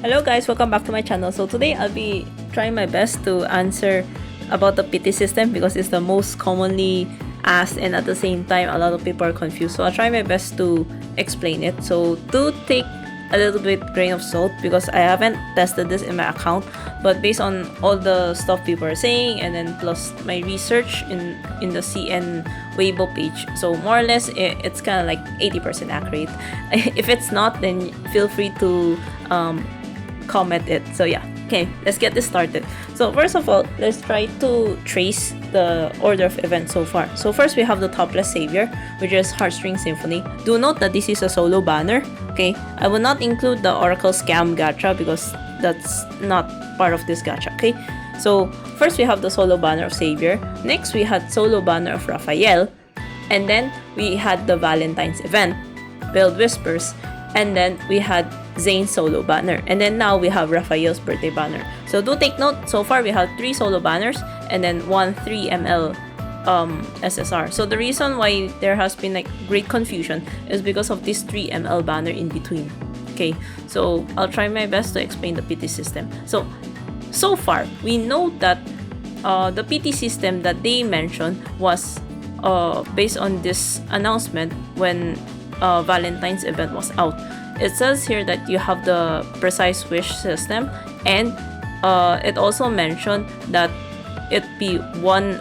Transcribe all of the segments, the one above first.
Hello guys, welcome back to my channel. So today I'll be trying my best to answer about the pity system because it's the most commonly asked and at the same time a lot of people are confused. So I'll try my best to explain it. So do take a little bit grain of salt because I haven't tested this in my account, but based on all the stuff people are saying and then plus my research in the CN Weibo page, so more or less it's kind of like 80% accurate. If it's not, then feel free to comment it. So yeah, okay, let's get this started. So first of all, let's try to trace the order of events so far. So first we have the Topless Savior, which is Heartstring Symphony. Do note that this is a solo banner. Okay, I will not include the Oracle Scam gacha because that's not part of this gacha. Okay, so first we have the solo banner of Savior. Next we had solo banner of Raphael, and then we had the Valentine's event, Veiled Whispers, and then we had Zane's solo banner, and then now we have Raphael's birthday banner. So do take note, so far we have 3 solo banners and then 1 3 ml SSR. So the reason why there has been like great confusion is because of this 3 ml banner in between. Okay, so I'll try my best to explain the PT system. So far we know that the PT system that they mentioned was based on this announcement when Valentine's event was out. It says here that you have the precise wish system, and it also mentioned that it be one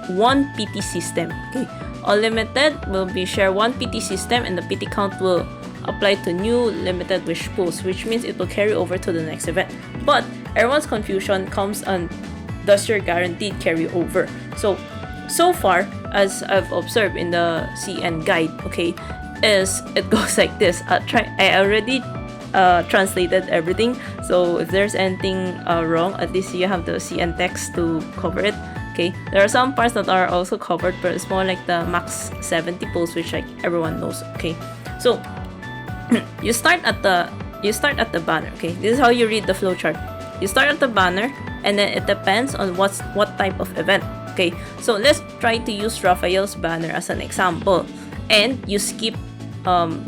PT system. Okay, unlimited will be share one PT system, and the PT count will apply to new limited wish pools, which means it will carry over to the next event. But everyone's confusion comes on, does your guaranteed carry over? So far as I've observed in the CN guide, okay, is it goes like this. I already translated everything, so if there's anything wrong, at least you have the CN text to cover it. Okay, there are some parts that are also covered, but it's more like the max 70 pulls, which like everyone knows. Okay, so you start at the banner. Okay, this is how you read the flowchart. You start at the banner, and then it depends on what type of event. Okay, so let's try to use Raphael's banner as an example, and you skip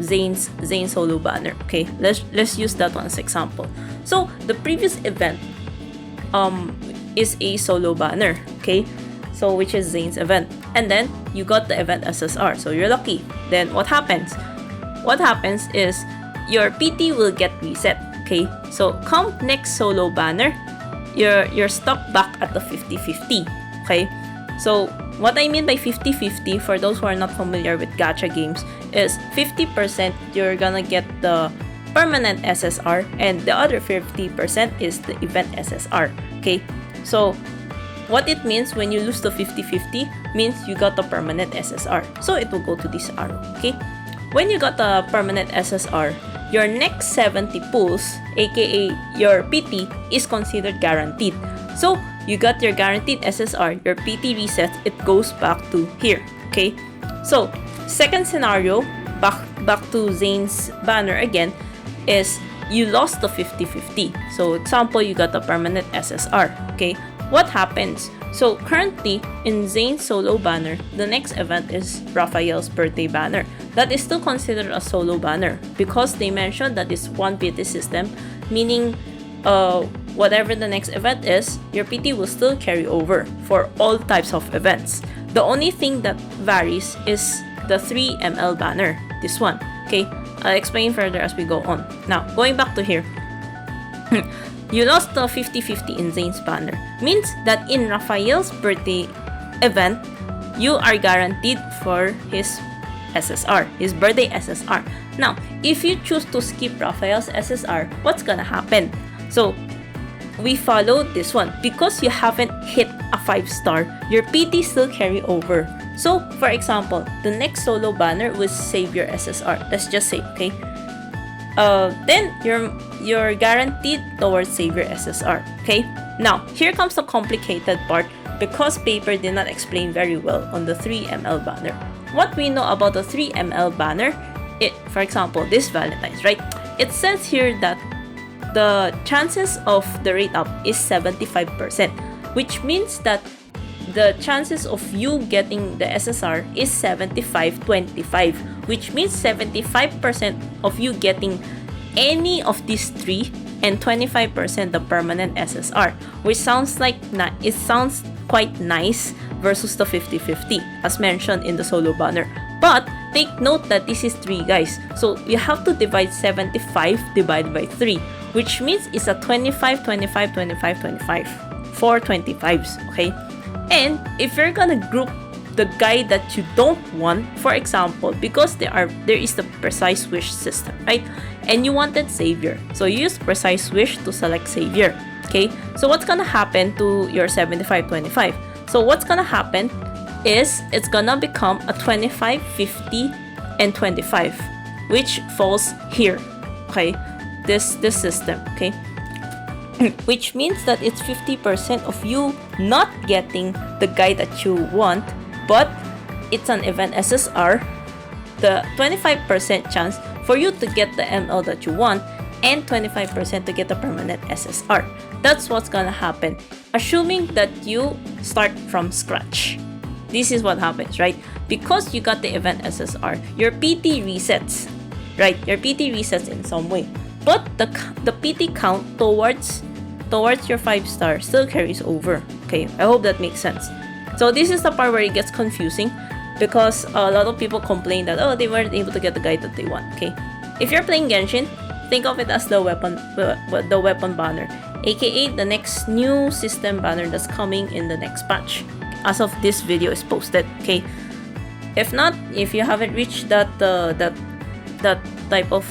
Zane's solo banner. Okay, let's use that one as example. So the previous event is a solo banner. Okay, so which is Zane's event, and then you got the event SSR, so you're lucky. Then what happens? What happens is your PT will get reset. Okay, so come next solo banner, you're stuck back at the 50-50. Okay, so what I mean by 50-50, for those who are not familiar with gacha games, is 50% you're gonna get the permanent SSR, and the other 50% is the event SSR. Okay, so what it means when you lose the 50-50 means you got the permanent SSR, so it will go to this arrow. Okay, when you got the permanent SSR, your next 70 pulls, aka your PT, is considered guaranteed. So you got your guaranteed SSR, your PT resets, it goes back to here. Okay, so second scenario, back to Zane's banner again, is you lost the 50-50. So example, you got the permanent SSR. Okay, what happens? So currently in Zane's solo banner, the next event is Raphael's birthday banner. That is still considered a solo banner because they mentioned that it's one PT system, meaning whatever the next event is, your PT will still carry over for all types of events. The only thing that varies is the 3 ml banner, this one. Okay, I'll explain further as we go on. Now, going back to here, you lost the 50-50 in Zane's banner, means that in Raphael's birthday event, you are guaranteed for his SSR, his birthday SSR. Now, if you choose to skip Raphael's SSR, what's gonna happen? So we follow this one. Because you haven't hit a 5-star, your PT still carry over. So for example, the next solo banner will save your SSR. Let's just say, okay, then you're guaranteed towards save your SSR. Okay, now here comes the complicated part because paper did not explain very well on the 3 ml banner. What we know about the 3 ml banner, for example, this Valentine's, right? It says here that the chances of the rate up is 75%, which means that the chances of you getting the SSR is 75-25, which means 75% of you getting any of these 3 and 25% the permanent SSR, which sounds like it sounds quite nice versus the 50-50 as mentioned in the solo banner. But take note that this is 3 guys, so you have to divide 75 divided by 3, which means it's a 25, 25, 25, 25, 4 25s, okay? And if you're gonna group the guy that you don't want, for example, because there is the precise wish system, right? And you wanted savior, so you use precise wish to select savior, okay? So what's gonna happen to your 75 25? So what's gonna happen is it's gonna become a 25 50 and 25, which falls here, okay? This system, okay? Which means that it's 50% of you not getting the guy that you want, but it's an event SSR, the 25% chance for you to get the ML that you want, and 25% to get the permanent SSR. That's what's gonna happen, assuming that you start from scratch. This is what happens, right? Because you got the event SSR, your PT resets, right? Your PT resets in some way, but the PT count towards your 5-star still carries over, okay? I hope that makes sense. So this is the part where it gets confusing, because a lot of people complain that, oh, they weren't able to get the guy that they want, okay? If you're playing Genshin, think of it as the weapon banner, aka the next new system banner that's coming in the next patch, as of this video is posted, okay? If not, if you haven't reached that type of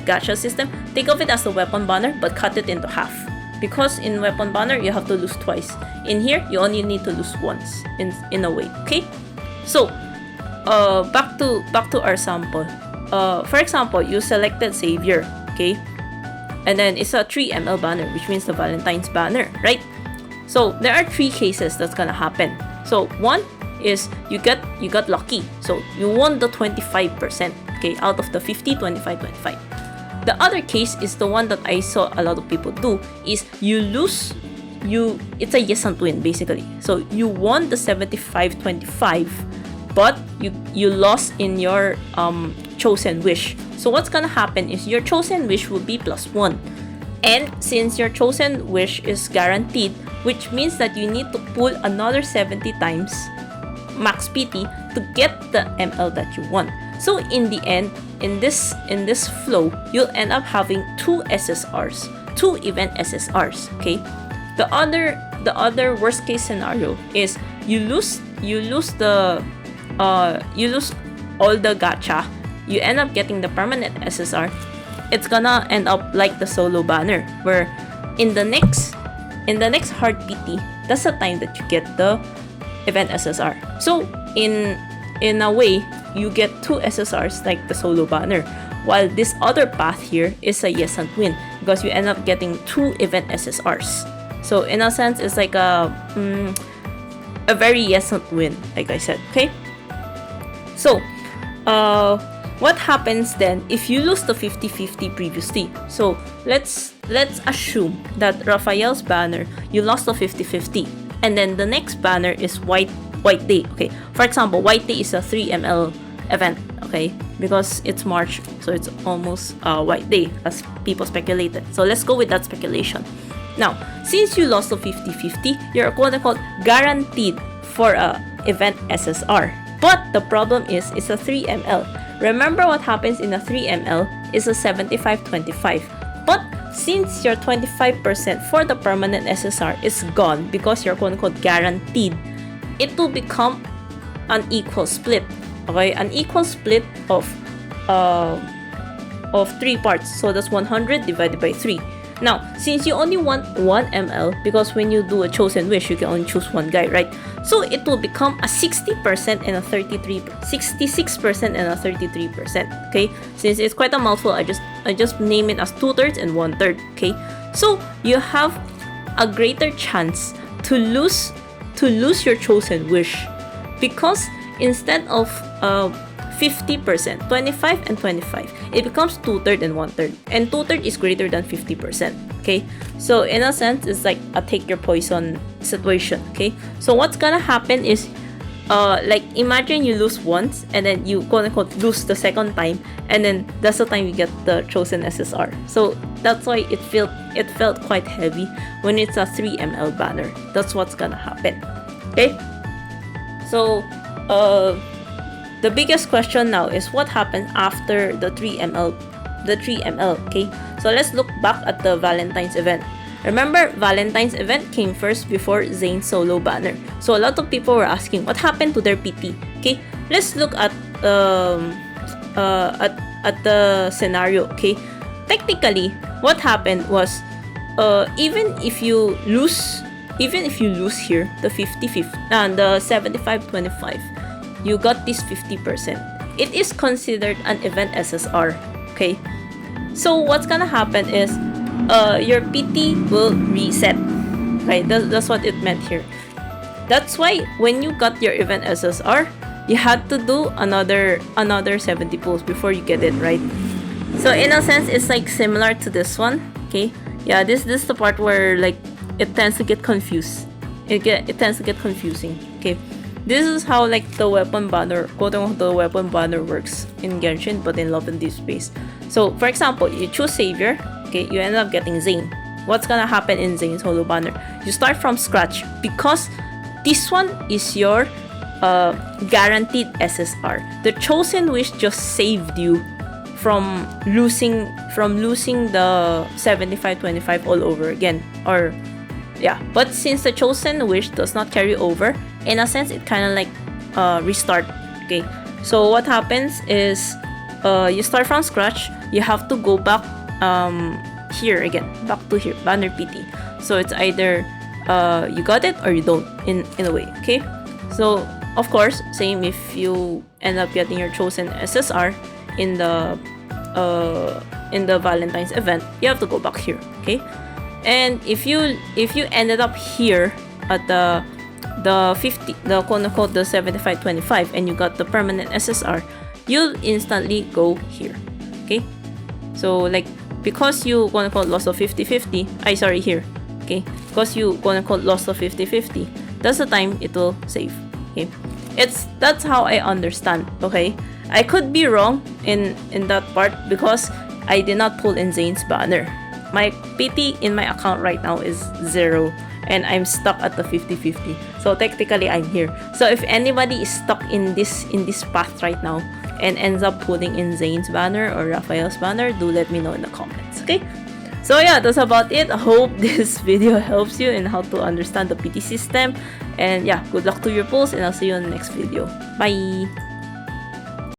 gacha system, think of it as the weapon banner, but cut it into half. Because in weapon banner, you have to lose twice. In here, you only need to lose once, in a way, okay? So, back to our sample. For example, you selected Savior, okay? And then it's a 3 ML banner, which means the Valentine's banner, right? So, there are 3 cases that's gonna happen. So, one is you got lucky. So, you won the 25%, okay? Out of the 50, 25, 25. The other case is the one that I saw a lot of people do, is you lose, it's a yes and win basically. So you won the 75-25, but you lost in your chosen wish. So what's gonna happen is your chosen wish will be +1. And since your chosen wish is guaranteed, which means that you need to pull another 70 times max PT to get the ML that you want. So in the end, in this flow, you'll end up having 2 SSRs, 2 event SSRs, okay? The other worst case scenario is you lose all the gacha, you end up getting the permanent SSR. It's gonna end up like the solo banner, where in the next hard PT, that's the time that you get the event SSR. So in a way, you get 2 SSRs like the solo banner, while this other path here is a yes and win, because you end up getting 2 event SSRs. So in a sense, it's like a very yes and win, like I said, okay? So what happens then if you lose the 50-50 previously? So let's assume that Raphael's banner, you lost the 50-50, and then the next banner is White Day, okay? For example, White Day is a 3 ML event, okay? Because it's March, so it's almost White Day, as people speculated. So let's go with that speculation. Now, since you lost the 50-50, you're quote-unquote guaranteed for a event SSR. But the problem is, it's a 3 ML. Remember what happens in a 3 ML is a 75-25. But since your 25% for the permanent SSR is gone because you're quote-unquote guaranteed, it will become an equal split, okay? An equal split of 3 parts, so that's 100 divided by 3. Now, since you only want 1 ML, because when you do a chosen wish, you can only choose 1 guy, right? So it will become a 60% and a 66% and a 33%, okay? Since it's quite a mouthful, I just name it as 2/3 and 1/3, okay? So you have a greater chance to lose your chosen wish, because instead of 50%, 25 and 25, it becomes 2/3 and 1/3, and 2/3 is greater than 50%, okay? So in a sense, it's like a take your poison situation, okay? So what's gonna happen is, like imagine you lose once, and then you quote unquote lose the second time, and then that's the time you get the chosen SSR. So That's why it felt quite heavy when it's a 3 ml banner. That's what's gonna happen. Okay? So the biggest question now is what happened after the 3 ml. Okay? So let's look back at the Valentine's event. Remember, Valentine's event came first before Zayn's solo banner. So a lot of people were asking what happened to their PT. Okay? Let's look at the scenario. Okay? Technically, what happened was even if you lose here the 50-50 and the 75-25, you got this 50%. It is considered an event SSR. Okay? So what's gonna happen is your PT will reset. Okay, that's what it meant here. That's why when you got your event SSR, you had to do another 70 pulls before you get it, right? So in a sense, it's like similar to this one. Okay, yeah, this is the part where like it tends to get confused. It tends to get confusing. Okay, this is how like the weapon banner, quote-unquote, the weapon banner works in Genshin, but in Love and Deepspace. So for example, you choose Savior. Okay, you end up getting Zayn. What's gonna happen in Zayn's holo banner? You start from scratch because this one is your guaranteed SSR. The Chosen Wish just saved you from losing the 75-25 all over again. Or yeah, but since the Chosen Wish does not carry over, in a sense it kind of like restart. Okay, so what happens is you start from scratch. You have to go back here again, back to here, banner PT. So it's either you got it or you don't, in a way. Okay, so of course, same if you end up getting your chosen SSR in the Valentine's event, you have to go back here. Okay, and if you ended up here at the 50, the quote-unquote the 75-25, and you got the permanent SSR, you'll instantly go here. Okay, so like because you quote-unquote lost a 50-50, here. Okay, because you quote-unquote lost a 50-50, that's the time it will save. Okay, that's how I understand. Okay, I could be wrong in that part because I did not pull in Zayn's banner. My PT in my account right now is 0 and I'm stuck at the 50-50. So technically I'm here. So if anybody is stuck in this path right now and ends up putting in Zayn's banner or Raphael's banner, do let me know in the comments. Okay? So yeah, that's about it. I hope this video helps you in how to understand the PT system. And yeah, good luck to your pulls and I'll see you in the next video. Bye!